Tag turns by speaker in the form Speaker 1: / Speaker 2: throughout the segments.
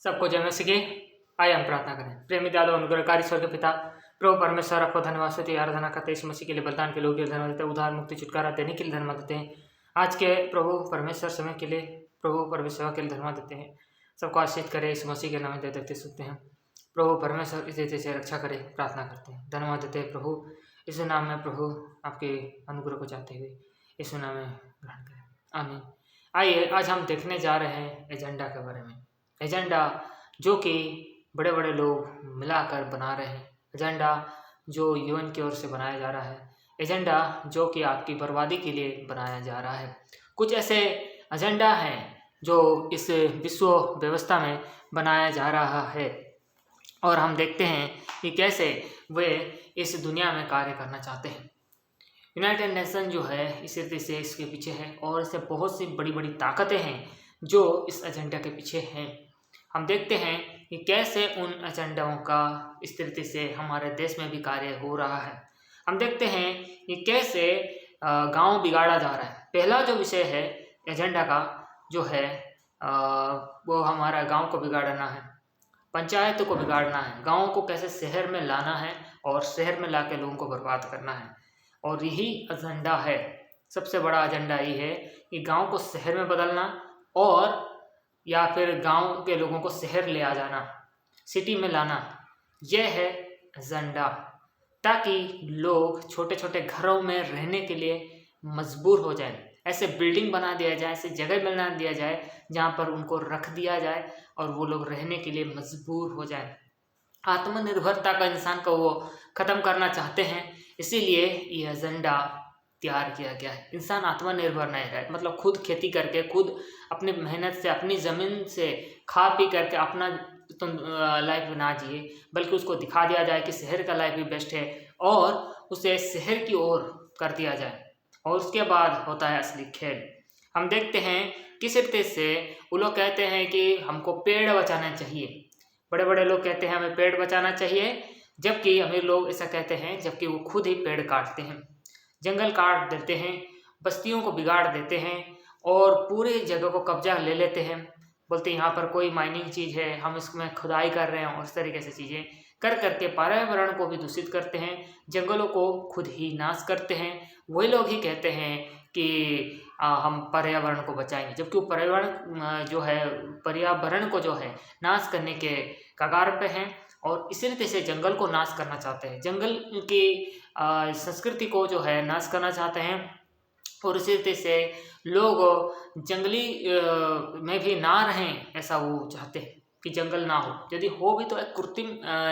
Speaker 1: सबको जय मसीह की। आइए हम प्रार्थना करें। प्रेमी दयालु अनुग्रहकारी स्वर्ग के पिता, प्रभु परमेश्वर, आपको धन्यवाद स्तुति आराधना करते हैं। इस मसीह के लिए बलिदान के लिए धन्यवाद देते हैं, उद्धार मुक्ति छुटकारा देने के लिए धन्यवाद देते हैं। आज के प्रभु परमेश्वर समय के लिए, प्रभु परमेश्वर के लिए धन्यवाद देते हैं। सबको आशीष करे, इस मसीह के नाम में देते सुनते हैं। प्रभु परमेश्वर इस देश से रक्षा करे, प्रार्थना करते हैं। धन्यवाद देते हैं प्रभु, इस नाम में प्रभु आपके अनुग्रह को चाहते हुए इस नाम में ग्रहण करें, आमीन। आइए आज हम देखने जा रहे हैं एजेंडा के बारे में। एजेंडा जो कि बड़े बड़े लोग मिलाकर बना रहे हैं, एजेंडा जो यूएन की ओर से बनाया जा रहा है, एजेंडा जो कि आपकी बर्बादी के लिए बनाया जा रहा है। कुछ ऐसे एजेंडा हैं जो इस विश्व व्यवस्था में बनाया जा रहा है और हम देखते हैं कि कैसे वे इस दुनिया में कार्य करना चाहते हैं। यूनाइटेड नेशन जो है इस रीति से इसके पीछे है और इससे बहुत सी बड़ी बड़ी ताकतें हैं जो इस एजेंडा के पीछे हैं। हम देखते हैं कि कैसे उन एजेंडाओं का इस तरीके से हमारे देश में भी कार्य हो रहा है। हम देखते हैं कि कैसे गांव बिगाड़ा जा रहा है। पहला जो विषय है एजेंडा का जो है वो हमारा गांव को बिगाड़ना है, पंचायत को बिगाड़ना है, गाँव को कैसे शहर में लाना है और शहर में लाके लोगों को बर्बाद करना है। और यही एजेंडा है, सबसे बड़ा एजेंडा ये है कि गांव को शहर में बदलना और या फिर गांव के लोगों को शहर ले आ जाना, सिटी में लाना। यह है एजेंडा, ताकि लोग छोटे छोटे घरों में रहने के लिए मजबूर हो जाएं। ऐसे बिल्डिंग बना दिया जाए, ऐसे जगह बना दिया जाए जहां पर उनको रख दिया जाए और वो लोग रहने के लिए मजबूर हो जाएं। आत्मनिर्भरता का इंसान को वो ख़त्म करना चाहते हैं, इसीलिए ये एजेंडा तैयार किया गया है। इंसान आत्मनिर्भर नहीं रहे, मतलब खुद खेती करके, खुद अपनी मेहनत से, अपनी ज़मीन से खा पी करके अपना लाइफ ना जिए, बल्कि उसको दिखा दिया जाए कि शहर का लाइफ भी बेस्ट है और उसे शहर की ओर कर दिया जाए। और उसके बाद होता है असली खेल। हम देखते हैं किस रीति से वो लोग कहते हैं कि हमको पेड़ बचाना चाहिए। बड़े बड़े लोग कहते हैं हमें पेड़ बचाना चाहिए, जबकि अमीर लोग ऐसा कहते हैं, जबकि वो खुद ही पेड़ काटते हैं, जंगल काट देते हैं, बस्तियों को बिगाड़ देते हैं और पूरे जगह को कब्जा ले लेते हैं। बोलते हैं यहाँ पर कोई माइनिंग चीज़ है, हम इसमें खुदाई कर रहे हैं और इस तरीके से चीज़ें कर करके पर्यावरण को भी दूषित करते हैं, जंगलों को खुद ही नाश करते हैं। वही लोग ही कहते हैं कि हम पर्यावरण को बचाएंगे, जबकि वो पर्यावरण को जो है नाश करने के कगार पे हैं और इसी रीति से जंगल को नाश करना चाहते हैं, जंगल की संस्कृति को जो है नाश करना चाहते हैं। और इसी रीति से लोग जंगली में भी ना रहें, ऐसा वो चाहते हैं कि जंगल ना हो, यदि हो भी तो एक कृत्रिम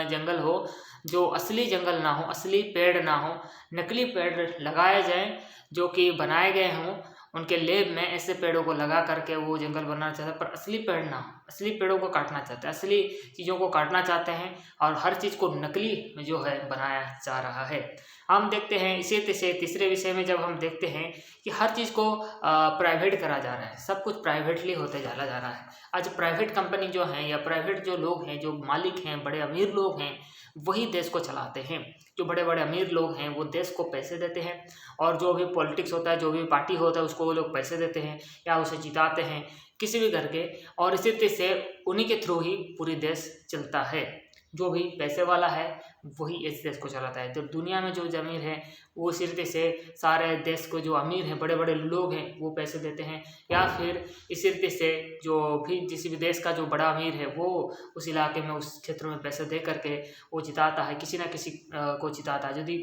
Speaker 1: जंगल हो, जो असली जंगल ना हो, असली पेड़ ना हो, नकली पेड़ लगाए जाएं जो कि बनाए गए हों उनके लेब में। ऐसे पेड़ों को लगा करके वो जंगल बनाना चाहते हैं, पर असली पेड़ ना हो, असली पेड़ों को काटना चाहते हैं, असली चीज़ों को काटना चाहते हैं और हर चीज़ को नकली जो है बनाया जा रहा है। हम देखते हैं इसी से तीसरे विषय में जब हम देखते हैं कि हर चीज़ को प्राइवेट करा जा रहा है, सब कुछ प्राइवेटली होते चला जा रहा है। आज प्राइवेट कंपनी जो हैं या प्राइवेट जो लोग हैं, जो मालिक हैं, बड़े अमीर लोग हैं, वही देश को चलाते हैं। जो बड़े बड़े अमीर लोग हैं वो देश को पैसे देते हैं और जो भी पॉलिटिक्स होता है, जो भी पार्टी होता है, उसको वो लोग पैसे देते हैं या उसे जिताते हैं किसी भी करके, और इसी तरह से उन्हीं के थ्रू ही पूरी देश चलता है। जो भी पैसे वाला है वही इस देश को चलाता है। तो दुनिया में जो अमीर है वो इसी रीति से सारे देश को, जो अमीर हैं, बड़े बड़े लोग हैं, वो पैसे देते हैं, या फिर इसी रीति से जो भी किसी भी देश का जो बड़ा अमीर है वो उस इलाके में, उस क्षेत्र में पैसे दे करके वो जिताता है, किसी ना किसी को जिताता है। यदि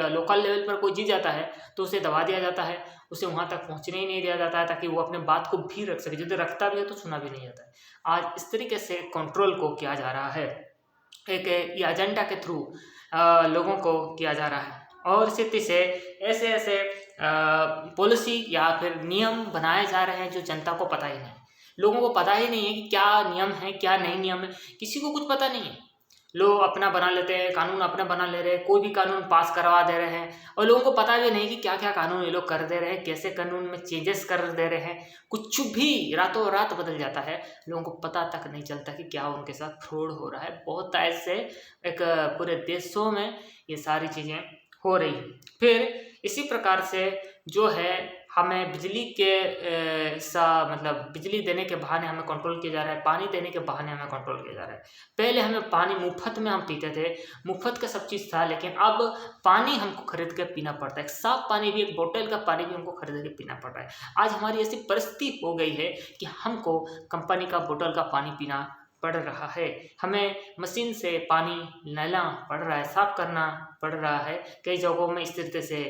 Speaker 1: लोकल लेवल पर कोई जीत जाता है तो उसे दबा दिया जाता है, उसे वहाँ तक पहुँचने ही नहीं दिया जाता है, ताकि वो अपने बात को भी रख सके। यदि रखता भी है तो सुना भी नहीं जाता है। आज इस तरीके से कंट्रोल को किया जा रहा है, एक ये एजेंडा के थ्रू लोगों को किया जा रहा है। और इसी तरह से ऐसे ऐसे पॉलिसी या फिर नियम बनाए जा रहे हैं जो जनता को पता ही नहीं, लोगों को पता ही नहीं है कि क्या नियम है, क्या नहीं नियम है, किसी को कुछ पता नहीं है। लोग अपना बना लेते हैं, कानून अपना बना ले रहे हैं, कोई भी कानून पास करवा दे रहे हैं और लोगों को पता भी नहीं कि क्या क्या कानून ये लोग कर दे रहे हैं, कैसे कानून में चेंजेस कर दे रहे हैं। कुछ भी रातों रात बदल जाता है, लोगों को पता तक नहीं चलता कि क्या उनके साथ फ्रॉड हो रहा है। बहुत ऐसे एक पूरे देशों में ये सारी चीज़ें हो रही है। फिर इसी प्रकार से जो है हमें बिजली के मतलब बिजली देने के बहाने हमें कंट्रोल किया जा रहा है, पानी देने के बहाने हमें कंट्रोल किया जा रहा है। पहले हमें पानी मुफ्त में हम पीते थे, मुफ्त का सब चीज़ था, लेकिन अब पानी हमको खरीद के पीना पड़ता है। एक साफ पानी भी, एक बोतल का पानी भी हमको खरीद के पीना पड़ रहा है। आज हमारी ऐसी परिस्थिति हो गई है कि हमको कंपनी का बोतल का पानी पीना पड़ रहा है। हमें मशीन से पानी लेना पड़ रहा है, साफ करना पड़ रहा है। कई जगहों में इस तरीके से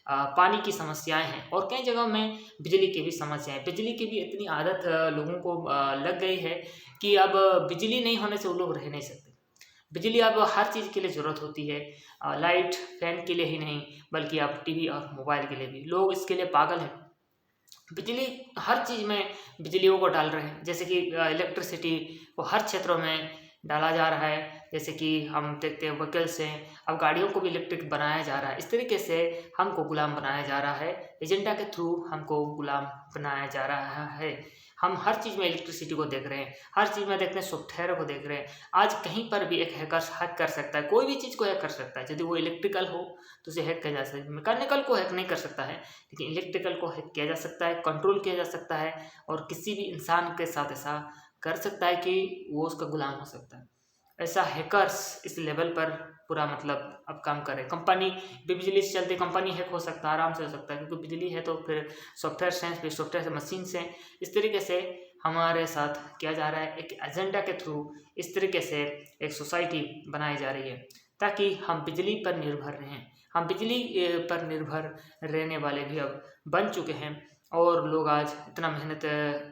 Speaker 1: पानी की समस्याएं हैं और कई जगहों में बिजली की भी समस्याएं। बिजली की भी इतनी आदत लोगों को लग गई है कि अब बिजली नहीं होने से वो लोग रह नहीं सकते। बिजली अब हर चीज़ के लिए ज़रूरत होती है, लाइट फैन के लिए ही नहीं बल्कि अब टीवी और मोबाइल के लिए भी। लोग इसके लिए पागल हैं। बिजली हर चीज़ में बिजलियों को डाल रहे हैं, जैसे कि इलेक्ट्रिसिटी को हर क्षेत्रों में डाला जा रहा है। जैसे कि हम देखते हैं व्हीकल्स हैं, अब गाड़ियों को भी इलेक्ट्रिक बनाया जा रहा है। इस तरीके से हमको गुलाम बनाया जा रहा है, एजेंडा के थ्रू हमको गुलाम बनाया जा रहा है। हम हर चीज़ में इलेक्ट्रिसिटी को देख रहे हैं, हर चीज़ में देख रहे हैं, सॉफ्टवेयर को देख रहे हैं। आज कहीं पर भी एक हैकर हैक कर सकता है, कोई भी चीज़ को हैक कर सकता है। यदि वो इलेक्ट्रिकल हो तो उसे हैक किया जा सकता है। मैकेनिकल को हैक नहीं कर सकता है, लेकिन इलेक्ट्रिकल को हैक किया जा सकता है, कंट्रोल किया जा सकता है और किसी भी इंसान के साथ ऐसा कर सकता है कि वो उसका गुलाम हो सकता है। ऐसा हैकर्स इस लेवल पर पूरा मतलब अब काम कर रहे हैं। कंपनी बिजली से चलती कंपनी हैक हो सकता है, आराम से हो सकता है, क्योंकि बिजली है तो फिर सॉफ्टवेयर साइंस, फिर सॉफ्टवेयर से मशीन से इस तरीके से हमारे साथ किया जा रहा है। एक एजेंडा के थ्रू इस तरीके से एक सोसाइटी बनाई जा रही है ताकि हम बिजली पर निर्भर रहें। हम बिजली पर निर्भर रहने वाले भी अब बन चुके हैं और लोग आज इतना मेहनत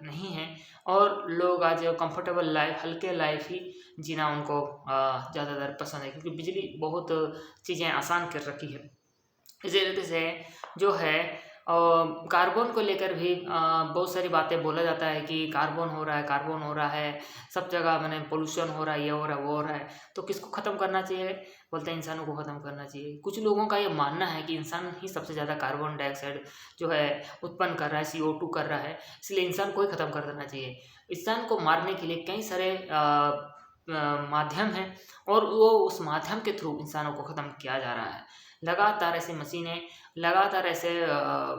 Speaker 1: नहीं है और लोग आज कंफर्टेबल लाइफ, हल्के लाइफ ही जीना उनको ज़्यादातर पसंद है, क्योंकि बिजली बहुत चीज़ें आसान कर रखी है। इसी तरीके से जो है कार्बन को लेकर भी बहुत सारी बातें बोला जाता है कि कार्बन हो रहा है, कार्बन हो रहा है, सब जगह मैंने पोल्यूशन हो रहा है, ये हो रहा है, वो हो रहा है। तो किसको ख़त्म करना चाहिए? बोलते हैं इंसानों को ख़त्म करना चाहिए। कुछ लोगों का ये मानना है कि इंसान ही सबसे ज़्यादा कार्बन डाइऑक्साइड जो है उत्पन्न कर रहा है, CO2 कर रहा है, इसलिए इंसान को ही ख़त्म कर देना चाहिए। इंसान को मारने के लिए कई सारे माध्यम हैं और वो उस माध्यम के थ्रू इंसानों को ख़त्म किया जा रहा है। लगातार ऐसी मशीनें, लगातार ऐसे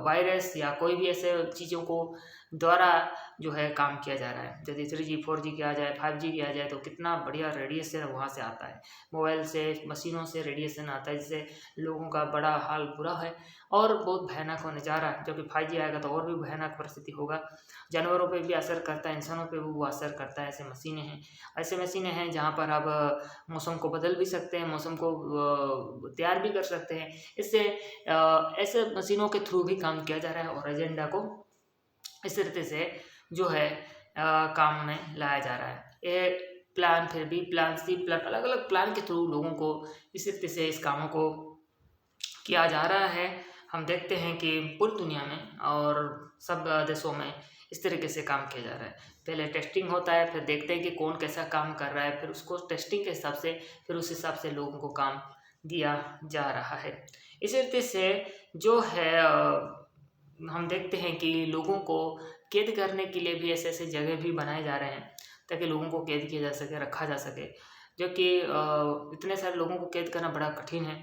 Speaker 1: वायरस या कोई भी ऐसे चीज़ों को द्वारा जो है काम किया जा रहा है। यदि 3G 4G किया जाए, 5G किया जाए तो कितना बढ़िया रेडिएशन वहाँ से आता है। मोबाइल से, मशीनों से रेडिएशन आता है, जिससे लोगों का बड़ा हाल बुरा है और बहुत भयानक होने जा रहा है। जबकि 5G आएगा तो और भी भयानक परिस्थिति होगा। जानवरों पे भी असर करता है, इंसानों पे भी वो असर करता है। ऐसे मशीनें हैं जहाँ पर आप मौसम को बदल भी सकते हैं, मौसम को तैयार भी कर सकते हैं। इससे ऐसे मशीनों के थ्रू भी काम किया जा रहा है और एजेंडा को इस तरीके से जो है काम में लाया जा रहा है। ये प्लान, फिर भी प्लान, सी प्लान, अलग अलग प्लान के थ्रू लोगों को इस तरीके से इस कामों को किया जा रहा है। हम देखते हैं कि पूरी दुनिया में और सब देशों में इस तरीके से काम किया जा रहा है। पहले टेस्टिंग होता है, फिर देखते हैं कि कौन कैसा काम कर रहा है, फिर उसको टेस्टिंग के हिसाब से फिर उस हिसाब से लोगों को काम दिया जा रहा है। इसी तरीके से जो है हम देखते हैं कि लोगों को कैद करने के लिए भी ऐसे ऐसे जगह भी बनाए जा रहे हैं ताकि लोगों को कैद किया जा सके, रखा जा सके। जो कि इतने सारे लोगों को कैद करना बड़ा कठिन है,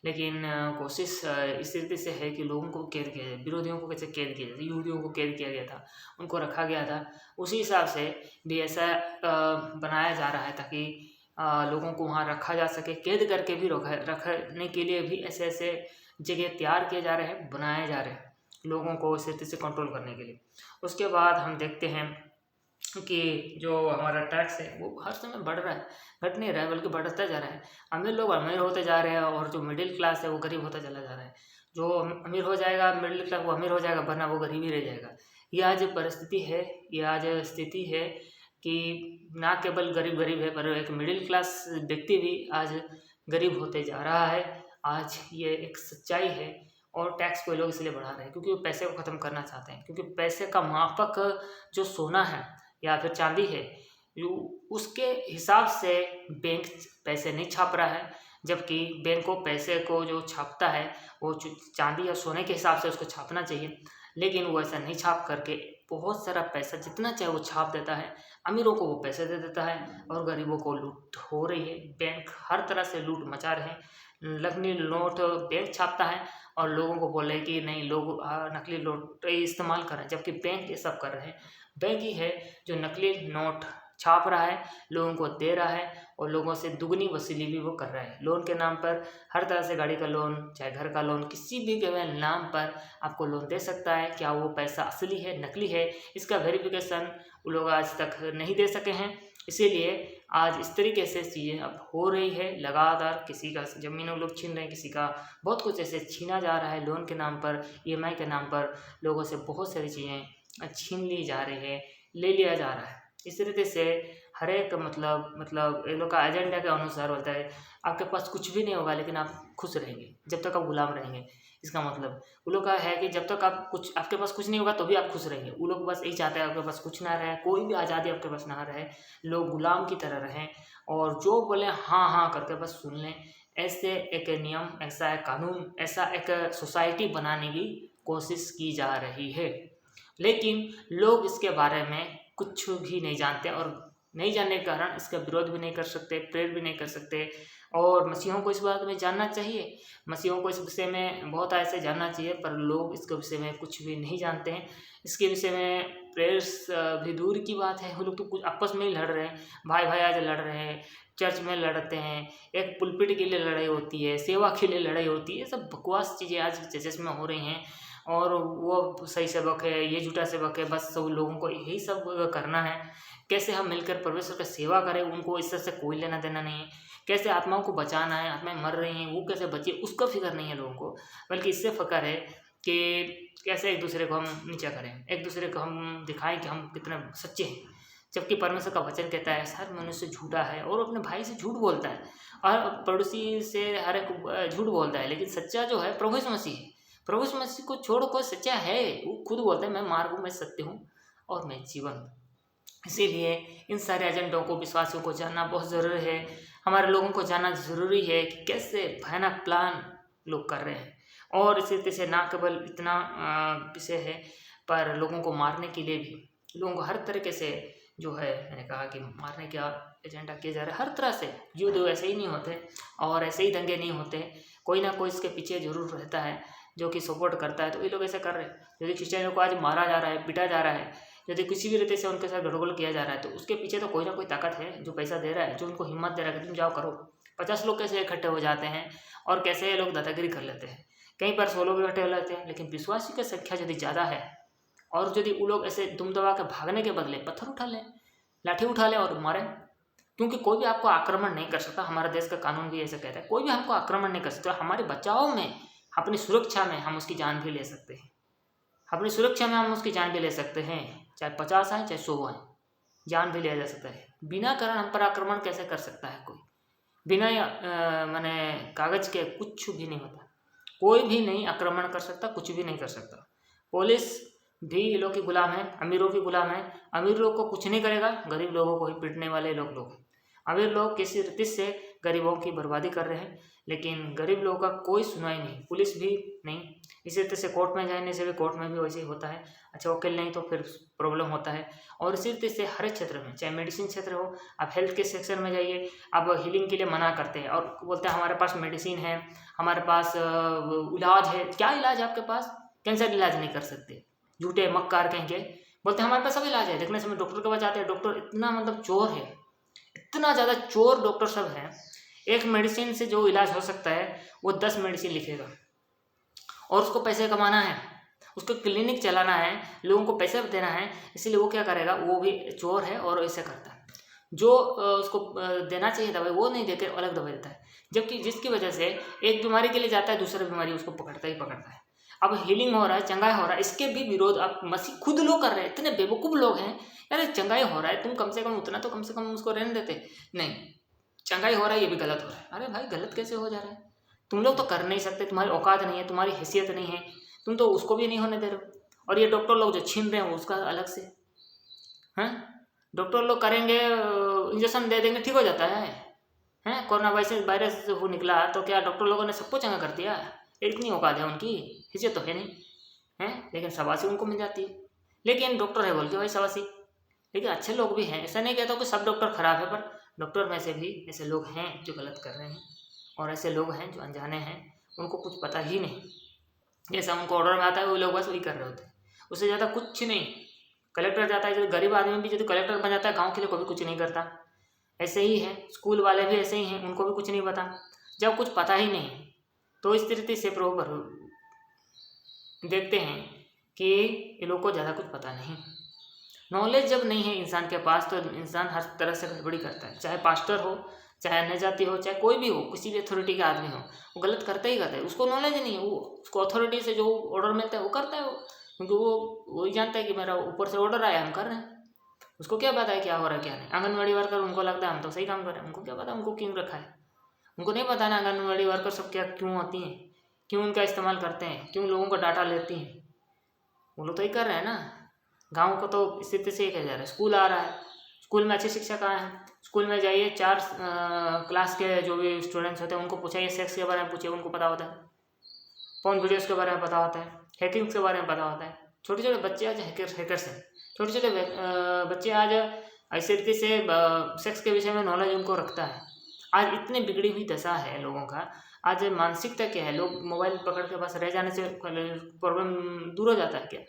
Speaker 1: लेकिन कोशिश इस तरीके से है कि लोगों को कैद किया जाए। विरोधियों को कैसे कैद किया जाए, यहूदियों को कैद किया गया था, उनको रखा गया था, उसी हिसाब से भी ऐसा बनाया जा रहा है ताकि लोगों को वहाँ रखा जा सके। कैद करके भी रखने के लिए भी ऐसे ऐसे जगह तैयार किए जा रहे हैं, बनाए जा रहे हैं लोगों को इस तरीके से कंट्रोल करने के लिए। उसके बाद हम देखते हैं कि जो हमारा टैक्स है वो हर समय बढ़ रहा है, घट नहीं रहा है बल्कि बढ़ता जा रहा है। अमीर लोग अमीर होते जा रहे हैं और जो मिडिल क्लास है वो गरीब होता चला जा रहा है। जो अमीर हो जाएगा, मिडिल क्लास वो अमीर हो जाएगा, वरना वो गरीब ही रह जाएगा। ये आज परिस्थिति है, ये आज स्थिति है कि ना केवल गरीब गरीब है पर एक मिडिल क्लास व्यक्ति भी आज गरीब होते जा रहा है। आज ये एक सच्चाई है और टैक्स को लोग इसलिए बढ़ा रहे हैं क्योंकि वो पैसे को ख़त्म करना चाहते हैं। क्योंकि पैसे का मापक जो सोना है या फिर चांदी है, उसके हिसाब से बैंक पैसे नहीं छाप रहा है, जबकि बैंक को पैसे को जो छापता है वो चांदी या सोने के हिसाब से उसको छापना चाहिए, लेकिन वो ऐसा नहीं छाप करके बहुत सारा पैसा जितना चाहे वो छाप देता है, अमीरों को वो पैसे दे देता है और गरीबों को लूट हो रही है। बैंक हर तरह से लूट मचा रहे हैं। नकली नोट बैंक छापता है और लोगों को बोल रहे हैं कि नहीं, लोग नकली नोट इस्तेमाल कर रहे हैं, जबकि बैंक ये सब कर रहे हैं। बैंक ही है जो नकली नोट छाप रहा है, लोगों को दे रहा है और लोगों से दुगनी वसूली भी वो कर रहा है। लोन के नाम पर हर तरह से, गाड़ी का लोन चाहे घर का लोन, किसी भी के नाम पर आपको लोन दे सकता है। क्या वो पैसा असली है नकली है, इसका वेरिफिकेशन वो लोग आज तक नहीं दे सके हैं। इसीलिए आज इस तरीके से चीज़ें अब हो रही है लगातार। किसी का ज़मीनों लोग छीन रहे हैं, किसी का बहुत कुछ ऐसे छीना जा रहा है। लोन के नाम पर, EMI के नाम पर लोगों से बहुत सारी चीज़ें छीन ली जा रही है, ले लिया जा रहा है। इस तरीके से हर एक मतलब ये लोग का एजेंडा के अनुसार होता है। आपके पास कुछ भी नहीं होगा लेकिन आप खुश रहेंगे जब तक आप गुलाम रहेंगे। इसका मतलब वो लोग का है कि जब तक आपके पास कुछ नहीं होगा तो भी आप खुश रहेंगे। वो लोग बस यही चाहते हैं आपके पास कुछ ना रहे, कोई भी आज़ादी आपके पास ना रहे, लोग गुलाम की तरह रहें और जो बोले हाँ हाँ करके बस सुन लें। ऐसे एक नियम, ऐसा एक कानून, ऐसा एक सोसाइटी बनाने की कोशिश की जा रही है, लेकिन लोग इसके बारे में कुछ भी नहीं जानते और नहीं जानने के कारण इसका विरोध भी नहीं कर सकते, प्रेर भी नहीं कर सकते। और मसीहों को इस बात में जानना चाहिए, मसीहों को इस विषय में बहुत ऐसे जानना चाहिए, पर लोग इसके विषय में कुछ भी नहीं जानते हैं। इसके विषय में प्रेयर्स भी दूर की बात है। वो लोग तो कुछ आपस में ही लड़ रहे हैं, भाई भाई आज लड़ रहे हैं, चर्च में लड़ते हैं, एक पुलपिट के लिए लड़ाई होती है, सेवा के लिए लड़ाई होती है। सब बकवास चीज़ें आज चर्चेस में हो रही हैं और वो सही सेवक है, ये झूठा सेवक है, बस सब लोगों को यही सब करना है। कैसे हम मिलकर परमेश्वर की सेवा करें, उनको इससे से कोई लेना देना नहीं है। कैसे आत्माओं को बचाना है, आत्माएं मर रही हैं वो कैसे बचे, उसका फिक्र नहीं है लोगों को, बल्कि इससे फ़िक्र है कि कैसे एक दूसरे को हम नीचा करें, एक दूसरे को हम दिखाएं कि हम कितने सच्चे हैं। जबकि परमेश्वर का वचन कहता है हर मनुष्य झूठा है और अपने भाई से झूठ बोलता है और पड़ोसी से हर एक झूठ बोलता है, लेकिन सच्चा जो है प्रभु यीशु मसीह है। प्रभु यीशु मसीह को छोड़ कोई सच्चा है, वो खुद बोलता है मैं मार्ग हूँ, मैं सत्य हूँ और मैं जीवन हूँ। इसीलिए इन सारे एजेंडों को, विश्वासियों को जानना बहुत ज़रूरी है। हमारे लोगों को जानना ज़रूरी है कि कैसे भयानक प्लान लोग कर रहे हैं और इसी तरह से ना केवल इतना विषय है, पर लोगों को मारने के लिए भी लोगों को हर तरीके से जो है, मैंने कहा कि मारने का एजेंडा किया जा रहा है हर तरह से। युद्ध ऐसे ही नहीं होते और ऐसे ही दंगे नहीं होते, कोई ना कोई इसके पीछे जरूर रहता है जो कि सपोर्ट करता है। तो ये लोग ऐसे कर रहे हैं। यदि क्रिश्चियनों को आज मारा जा रहा है, पीटा जा रहा है, यदि किसी भी रीति से उनके साथ गड़बड़ किया जा रहा है, तो उसके पीछे तो कोई ना कोई ताकत है जो पैसा दे रहा है, जो उनको हिम्मत दे रहा है कि तुम जाओ करो। 50 लोग कैसे इकट्ठे हो जाते हैं और कैसे ये लोग दादागिरी कर लेते हैं। कहीं पर 100 लोग इकट्ठे हो जाते हैं, लेकिन विश्वासी की संख्या यदि ज़्यादा है और यदि वो लोग ऐसे दुम दबा के भागने के बदले पत्थर उठा लें, लाठी उठा लें और मारें, क्योंकि कोई भी आपको आक्रमण नहीं कर सकता। हमारा देश का कानून भी ऐसा कहता है, कोई भी हमको आक्रमण नहीं कर सकता। हमारे बचाव में, अपनी सुरक्षा में हम उसकी जान भी ले सकते हैं, अपनी सुरक्षा में हम उसकी जान भी ले सकते हैं। चाहे 50 आए चाहे 100 आए, जान भी लिया जा सकता है। बिना कारण हम पर आक्रमण कैसे कर सकता है कोई? बिना माने कागज के कुछ भी नहीं होता, कोई भी नहीं आक्रमण कर सकता, कुछ भी नहीं कर सकता। पुलिस भी लोग की गुलाम है, अमीरों की गुलाम है। अमीर लोग को कुछ नहीं करेगा, गरीब लोगों को ही पीटने वाले लोग अमीर लोग किसी रीति से गरीबों की बर्बादी कर रहे हैं, लेकिन गरीब लोगों का कोई सुनवाई नहीं, पुलिस भी नहीं। इसी तरह से कोर्ट में जाने से भी, कोर्ट में भी वैसे ही होता है, अच्छा वकील नहीं तो फिर प्रॉब्लम होता है। और इसी तरह से हर एक क्षेत्र में, चाहे मेडिसिन क्षेत्र हो, आप हेल्थ के सेक्शन में जाइए, आप हीलिंग के लिए मना करते हैं और बोलते हैं हमारे पास मेडिसिन है, हमारे पास इलाज है। क्या इलाज है आपके पास? कैंसर इलाज नहीं कर सकते, झूठे मक्कार कहेंगे। बोलते हैं हमारे पास सब इलाज है, देखने से डॉक्टर के पास जाते हैं, डॉक्टर इतना मतलब चोर है, इतना ज़्यादा चोर डॉक्टर सब हैं। एक मेडिसिन से जो इलाज हो सकता है वो 10 मेडिसिन लिखेगा और उसको पैसे कमाना है, उसको क्लिनिक चलाना है, लोगों को पैसे देना है, इसीलिए वो क्या करेगा, वो भी चोर है और ऐसे करता है। जो उसको देना चाहिए दवाई वो नहीं देकर अलग दवाई देता है, जबकि जिसकी वजह से एक बीमारी के लिए जाता है, दूसरी बीमारी उसको पकड़ता ही पकड़ता है। अब हीलिंग हो रहा है, चंगाई हो रहा है, इसके भी विरोध अब मसीह खुद लोग कर रहे हैं। इतने बेवकूफ़ लोग हैं, यार चंगाई हो रहा है, तुम कम से कम उतना तो कम से कम उसको रहने देते। नहीं, चंगाई हो रहा है ये भी गलत हो रहा है। अरे भाई गलत कैसे हो जा रहा है? तुम लोग तो कर नहीं सकते, तुम्हारी औकात नहीं है, तुम्हारी हैसियत नहीं है, तुम तो उसको भी नहीं होने दे रहे हो। और ये डॉक्टर लोग जो छीन रहे हैं उसका अलग से हैं। डॉक्टर लोग करेंगे, इंजेक्शन दे देंगे, ठीक हो जाता है। कोरोना वायरस वो निकला तो क्या डॉक्टर लोगों ने सबको चंगा कर दिया? इतनी औकात है उनकी, हैसियत तो है नहीं, लेकिन शाबाशी उनको मिल जाती है। लेकिन डॉक्टर है बोल के भाई शाबाशी। लेकिन अच्छे लोग भी हैं, ऐसा नहीं कहता कि सब डॉक्टर खराब है, पर डॉक्टर में से भी ऐसे लोग हैं जो गलत कर रहे हैं, और ऐसे लोग हैं जो अनजाने हैं, उनको कुछ पता ही नहीं। जैसा उनको ऑर्डर में आता है वो लोग बस वही कर रहे होते हैं, उससे ज़्यादा कुछ नहीं। कलेक्टर जाता है, जो गरीब आदमी भी जो कलेक्टर बन जाता है गाँव के लिए, कोई भी कुछ नहीं करता। ऐसे ही है, स्कूल वाले भी ऐसे ही हैं, उनको भी कुछ नहीं पता। जब कुछ पता ही नहीं है तो इस तरीके से प्रभु देखते हैं कि ये लोग को ज़्यादा कुछ पता नहीं। नॉलेज जब नहीं है इंसान के पास तो इंसान हर तरह से गड़बड़ी करता है, चाहे पास्टर हो, चाहे अन्य जाति हो, चाहे कोई भी हो, किसी भी अथॉरिटी का आदमी हो, वो गलत करता ही करता है। उसको नॉलेज नहीं है, वो उसको अथॉरिटी से जो ऑर्डर मिलता है वो करता है वो, क्योंकि वो वही जानता है कि मेरा ऊपर से ऑर्डर आया, हम कर रहे हैं। उसको क्या पता है क्या हो रहा है क्या नहीं। आंगनबाड़ी वर्कर उनको लगता है हम तो सही काम कर रहे हैं, उनको क्या पता उनको क्यों रखा है। उनको नहीं पता ना आंगनबाड़ी वर्कर सब क्या क्यों होती हैं, क्यों उनका इस्तेमाल करते हैं, क्यों लोगों का डाटा लेती हैं। वो लोग तो ही कर रहे हैं ना। गाँव को तो स्थिति से ही कहा जा रहा है। स्कूल आ रहा है, स्कूल में अच्छी शिक्षा कहाँ है। स्कूल में जाइए, 4 क्लास के जो भी स्टूडेंट्स होते हैं उनको पूछाइए, सेक्स के बारे में पूछिए, उनको पता होता है। फोन वीडियोज़ के बारे में पता होता है, हैकिंग्स के बारे में पता होता है। छोटे छोटे बच्चे आज हैकर्स हैं, छोटे छोटे बच्चे आज ऐसे तरीके से सेक्स के विषय में नॉलेज उनको रखता है। आज इतनी बिगड़ी हुई दशा है लोगों का। आज मानसिकता क्या है, लोग मोबाइल पकड़ के पास रह जाने से प्रॉब्लम दूर हो जाता है क्या?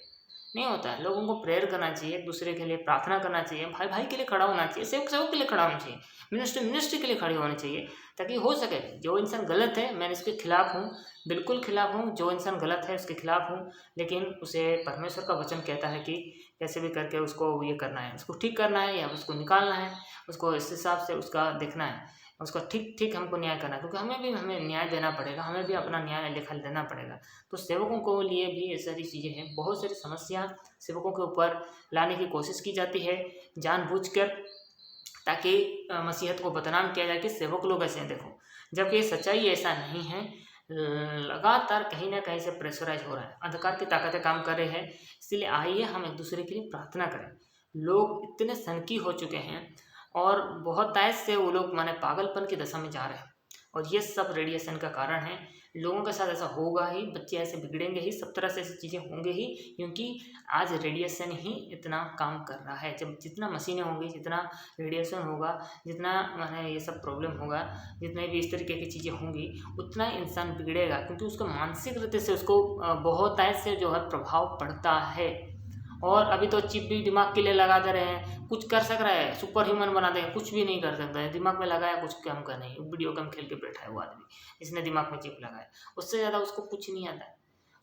Speaker 1: नहीं होता है। लोगों को प्रेयर करना चाहिए, एक दूसरे के लिए प्रार्थना करना चाहिए, भाई भाई के लिए खड़ा होना चाहिए, सेवक सेवक के लिए खड़ा होना चाहिए, मिनिस्ट्री के लिए खड़े होने चाहिए, ताकि हो सके। जो इंसान गलत है मैं इसके खिलाफ हूँ, बिल्कुल खिलाफ हूँ। जो इंसान गलत है उसके खिलाफ हूँ, लेकिन उसे परमेश्वर का वचन कहता है कि कैसे भी करके उसको ये करना है, उसको ठीक करना है या उसको निकालना है, उसको इस हिसाब से उसका देखना है, उसका ठीक हमको न्याय करना है, क्योंकि हमें न्याय देना पड़ेगा, हमें भी अपना न्याय लेखा देना पड़ेगा। तो सेवकों को लिए भी ये सारी चीज़ें हैं, बहुत सारी समस्या सेवकों के ऊपर लाने की कोशिश की जाती है जानबूझकर, ताकि मसीहत को बदनाम किया जाए कि सेवक लोग ऐसे हैं। देखो, जबकि ये सच्चाई ऐसा नहीं है। लगातार कहीं ना कहीं से प्रेशराइज हो रहा है, अंधकार की ताकतें काम कर रहे हैं। इसलिए आइए हम एक दूसरे के लिए प्रार्थना करें। लोग इतने सनकी हो चुके हैं और बहुत टाइम से वो लोग माने पागलपन की दशा में जा रहे हैं, और ये सब रेडिएशन का कारण है। लोगों के साथ ऐसा होगा ही, बच्चे ऐसे बिगड़ेंगे ही, सब तरह से ऐसी चीज़ें होंगे ही, क्योंकि आज रेडिएशन ही इतना काम कर रहा है। जब जितना मशीनें होंगी, जितना रेडिएशन होगा, जितना माने ये सब प्रॉब्लम होगा, जितने भी इस तरीके की चीज़ें होंगी, उतना ही इंसान बिगड़ेगा, क्योंकि उसको मानसिक रीति से उसको बहुत टाइम से जो है प्रभाव पड़ता है। और अभी तो चिप भी दिमाग के लिए लगा दे रहे हैं, कुछ कर सक रहा है, सुपर ह्यूमन बना देंगे, कुछ भी नहीं कर सकता है। दिमाग में लगाया, कुछ काम का नहीं, वीडियो गेम खेल के बैठा है वो आदमी, इसने दिमाग में चिप लगाया, उससे ज़्यादा उसको कुछ नहीं आता है।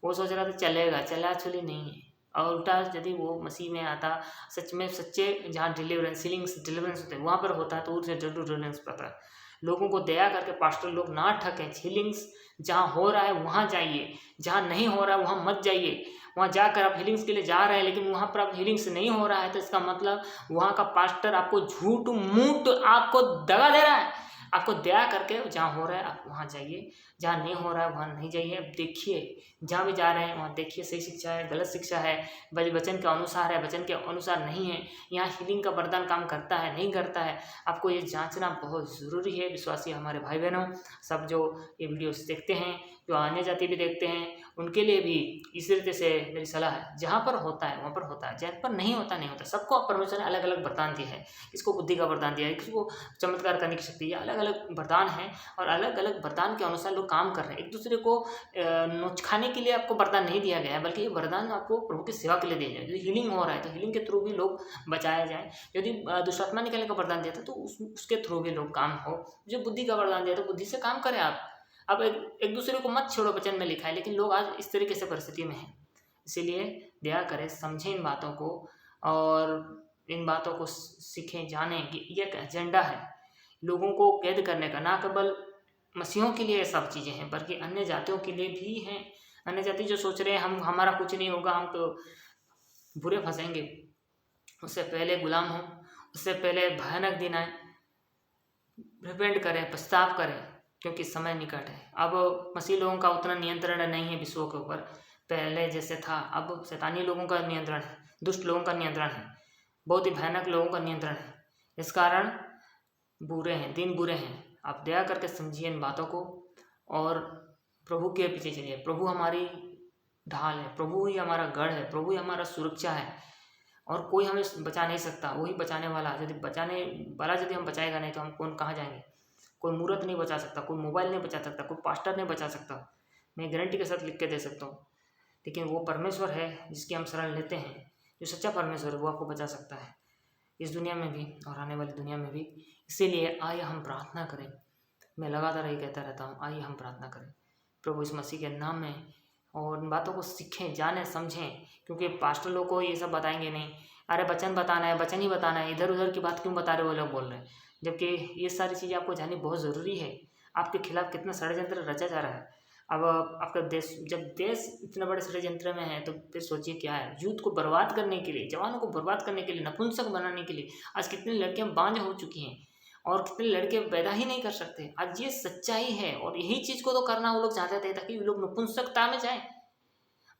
Speaker 1: वो सोच रहा था चलेगा, चला एक्चुअली नहीं है। और उल्टा यदि वो मसीह में आता, सच में सच्चे जहाँ डिलीवरेंस डिलीवरेंस होते हैं वहाँ पर होता है, तो उसे जरूर डिलीवरेंस पता है। लोगों को दया करके पास्टर लोग ना ठकें। हीलिंग्स जहाँ हो रहा है वहाँ जाइए, जहाँ नहीं हो रहा है वहाँ मत जाइए। वहाँ जाकर आप हीलिंग्स के लिए जा रहे हैं, लेकिन वहाँ पर आप हीलिंग्स नहीं हो रहा है, तो इसका मतलब वहाँ का पास्टर आपको झूठ मूठ आपको दगा दे रहा है। आपको दया करके जहाँ हो रहा है आप वहाँ जाइए, जहाँ नहीं हो रहा है वहाँ नहीं जाइए। अब देखिए, जहाँ भी जा रहे हैं वहाँ देखिए सही शिक्षा है, गलत शिक्षा है, वचन के अनुसार है, वचन के अनुसार नहीं है। यहाँ हीलिंग का वरदान काम करता है नहीं करता है, आपको ये जांचना बहुत ज़रूरी है। विश्वासी हमारे भाई बहनों, सब जो ये वीडियोस देखते हैं, जो अन्य जाति भी देखते हैं, उनके लिए भी इस तरीके से मेरी सलाह है, जहाँ पर होता है वहाँ पर होता है, जहाँ पर नहीं होता नहीं होता। सबको परमेश्वर ने अलग अलग वरदान दिया है, किसको बुद्धि का वरदान दिया है, किसको चमत्कार करने की शक्ति है, अलग अलग वरदान है, और अलग अलग वरदान के अनुसार लोग काम कर रहे हैं। एक दूसरे को नोच खाने के लिए आपको वरदान नहीं दिया गया है, बल्कि ये वरदान आपको प्रभु की सेवा के लिए दिया जाए। यदि हीलिंग हो रहा है तो हीलिंग के थ्रू भी लोग बचाया जाए। यदि दुष्टात्मा निकालने का वरदान दिया था तो उसके थ्रू भी लोग काम हो। जो बुद्धि का वरदान दिया तो बुद्धि से काम करें आप। अब एक दूसरे को मत छोड़ो, वचन में लिखा है, लेकिन लोग आज इस तरीके से परिस्थिति में हैं। इसीलिए दया करें, समझें इन बातों को, और इन बातों को सीखें, जानें कि ये एक एजेंडा है लोगों को कैद करने का। ना केवल मसीहों के लिए ये सब चीज़ें हैं, बल्कि अन्य जातियों के लिए भी हैं। अन्य जाति जो सोच रहे हैं हमारा कुछ नहीं होगा, हम तो बुरे फंसेंगे, उससे पहले गुलाम हो, उससे पहले भयानक दिन आए। रिपेंट करें, पश्चाताप करें, क्योंकि समय निकट है। अब मसीह लोगों का उतना नियंत्रण नहीं है विश्व के ऊपर, पहले जैसे था। अब शैतानी लोगों का नियंत्रण है, दुष्ट लोगों का नियंत्रण है, बहुत ही भयानक लोगों का नियंत्रण है। इस कारण बुरे हैं, दिन बुरे हैं। आप दया करके समझिए इन बातों को और प्रभु के पीछे चलिए। प्रभु हमारी ढाल है, प्रभु ही हमारा गढ़ है, प्रभु ही हमारा सुरक्षा है। और कोई हमें बचा नहीं सकता, वही बचाने वाला। यदि बचाने वाला यदि हम बचाएगा नहीं तो हम कौन कहाँ जाएंगे। कोई मूर्त नहीं बचा सकता, कोई मोबाइल नहीं बचा सकता, कोई पास्टर नहीं बचा सकता, मैं गारंटी के साथ लिख के दे सकता हूँ। लेकिन वो परमेश्वर है जिसकी हम शरण लेते हैं, जो सच्चा परमेश्वर है, वो आपको बचा सकता है इस दुनिया में भी और आने वाली दुनिया में भी। इसीलिए आइए हम प्रार्थना करें। मैं लगातार यही कहता रहता हूँ, आइए हम प्रार्थना करें प्रभु इस मसीह के नाम में, और इन बातों को सीखें, जानें, समझें। क्योंकि पास्टर लोग को ये सब बताएंगे नहीं, अरे वचन बताना है, वचन ही बताना है, इधर उधर की बात क्यों बता रहे हो वो लोग बोल रहे हैं। जबकि ये सारी चीज़ें आपको जाननी बहुत ज़रूरी है। आपके खिलाफ कितना षड्यंत्र रचा जा रहा है। अब आपका देश, जब देश इतने बड़े षड्यंत्र में है तो फिर सोचिए क्या है। यूथ को बर्बाद करने के लिए, जवानों को बर्बाद करने के लिए, नपुंसक बनाने के लिए आज कितनी लड़कियां बांझ हो चुकी हैं और कितने लड़के पैदा ही नहीं कर सकते। आज ये सच्चाई है और यही चीज़ को तो करना वो लोग चाहते थे, ताकि वो लोग नपुंसकता में जाएं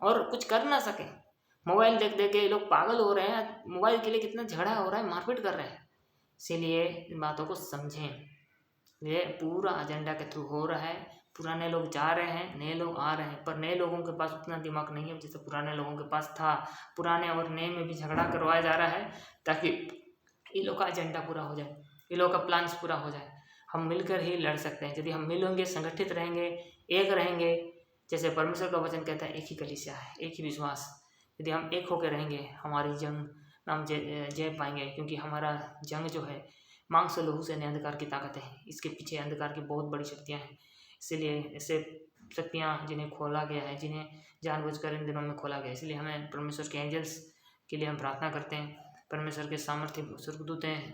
Speaker 1: और कुछ कर ना सके। मोबाइल देख देख के ये लोग पागल हो रहे हैं, मोबाइल के लिए कितना झगड़ा हो रहा है, मारपीट कर रहे हैं। इसीलिए इन बातों को समझें। ये पूरा एजेंडा के थ्रू हो रहा है। पुराने लोग जा रहे हैं, नए लोग आ रहे हैं, पर नए लोगों के पास उतना दिमाग नहीं है जैसे पुराने लोगों के पास था। पुराने और नए में भी झगड़ा करवाया जा रहा है ताकि ये लोग का एजेंडा पूरा हो जाए, ये लोग का प्लान्स पूरा हो जाए। हम मिलकर ही लड़ सकते हैं यदि हम मिलेंगे, संगठित रहेंगे, एक रहेंगे। जैसे परमेश्वर का वचन कहता है, एक ही कलीसिया है, एक ही विश्वास। यदि हम एक होकर रहेंगे, हमारी जंग हम जय पाएंगे। क्योंकि हमारा जंग जो है मांस और लहू से नहीं, अंधकार की ताकत है। इसके पीछे अंधकार की बहुत बड़ी शक्तियाँ हैं। इसीलिए ऐसे शक्तियाँ जिन्हें खोला गया है, जिन्हें जानबूझकर इन दिनों में खोला गया है, इसलिए हमें परमेश्वर के एंजल्स के लिए हम प्रार्थना करते हैं। परमेश्वर के सामर्थ्य स्वर्गदूतें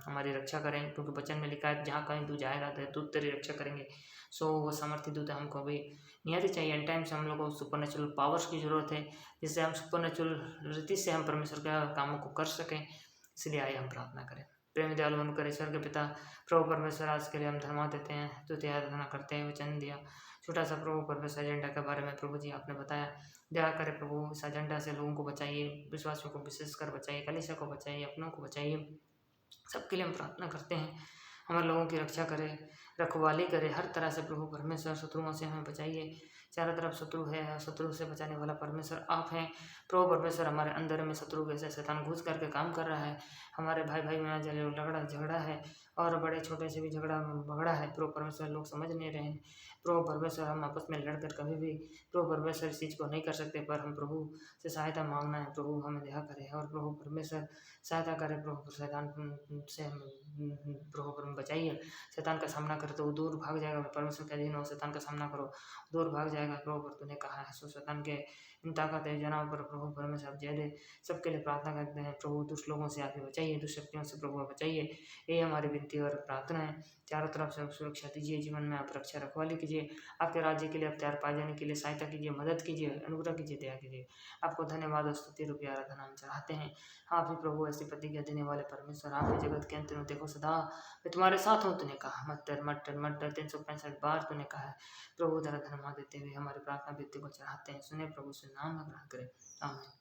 Speaker 1: हमारी रक्षा करें। क्योंकि वचन में लिखा है, जहाँ कहीं तू जाएगा तो दूत तेरी रक्षा करेंगे। सो वो सामर्थ्य दूत हमको भी नियत ही चाहिए। एंड टाइम से हम लोग को सुपर नेचुरल पावर्स की ज़रूरत है, जिससे हम सुपर नेचुरल रीति से हम परमेश्वर के कामों को कर सकें। इसलिए आइए हम प्रार्थना करें। प्रेम दयालु अनुकर ईश्वर के पिता प्रभु परमेश्वर, आज के लिए हम धन्यवाद देते हैं, तो आराधना करते हैं। वचन दिया छोटा सा प्रभु परमेश्वर एजेंडा के बारे में प्रभु जी आपने बताया। दया करें प्रभु, इस एजेंडा से लोगों को बचाइए, विश्वासियों को विशेषकर बचाइए, कलीसिया को बचाइए, अपनों को बचाइए। सबके लिए हम प्रार्थना करते हैं। हमारे लोगों की रक्षा करें, रखवाली करें हर तरह से प्रभु परमेश्वर। शत्रुओं से हमें बचाइए। चारों तरफ शत्रु है, शत्रु से बचाने वाला परमेश्वर आप हैं प्रभु परमेश्वर। हमारे अंदर में शत्रु कैसे शैतान घुस करके काम कर रहा है। हमारे भाई भाई में जो झगड़ा है और बड़े छोटे से भी झगड़ा भगड़ा है प्रभु परमेश्वर, लोग समझ नहीं रहे हैं प्रभु परमेश्वर। हम आपस में लड़कर कभी भी प्रभु परमेश्वर इस चीज़ को नहीं कर सकते, पर हम प्रभु से सहायता मांगना है। प्रभु हमें दया करें और प्रभु परमेश्वर सहायता करें। प्रभु शैतान से हम प्रभु पर बचाइए। शैतान का सामना करे तो वो दूर भाग जाएगा। परमेश्वर के अधीन हो, शैतान का सामना करो, दूर भाग जाएगा। प्रभु पर तूने कहा है। सो शैतान के इन ताकत है जनाब पर प्रभु परमेश्वर आप जय दे। सबके लिए प्रार्थना करते हैं प्रभु, दुष्ट लोगों से आप बचाइए, दुष्ट शक्तियों से प्रभु बचाइए। ये हमारी विनती और प्रार्थना है। चारों तरफ से सुरक्षा दीजिए, जीवन में आप रक्षा रखवाली कीजिए। आपके राज्य के लिए अख्तियार पाए जाने के लिए सहायता कीजिए, मदद कीजिए, अनुग्रह कीजिए, दया कीजिए। आपको धन्यवाद और स्तुति रूपी आराधना हम चाहते हैं। आप ही प्रभु ऐसी प्रतिज्ञा देने वाले परमेश्वर, आप ही जगत के अंत में देखो सदा मैं तुम्हारे साथ हूँ। तूने कहा मत डर मत डर मत डर, 365 बार तूने कहा है प्रभु। तेरा धन्यवाद देते हुए हमारी प्रार्थना व्यक्ति को चढ़ाते हैं। सुने प्रभु, से नाम में ग्रहण करें, आमीन।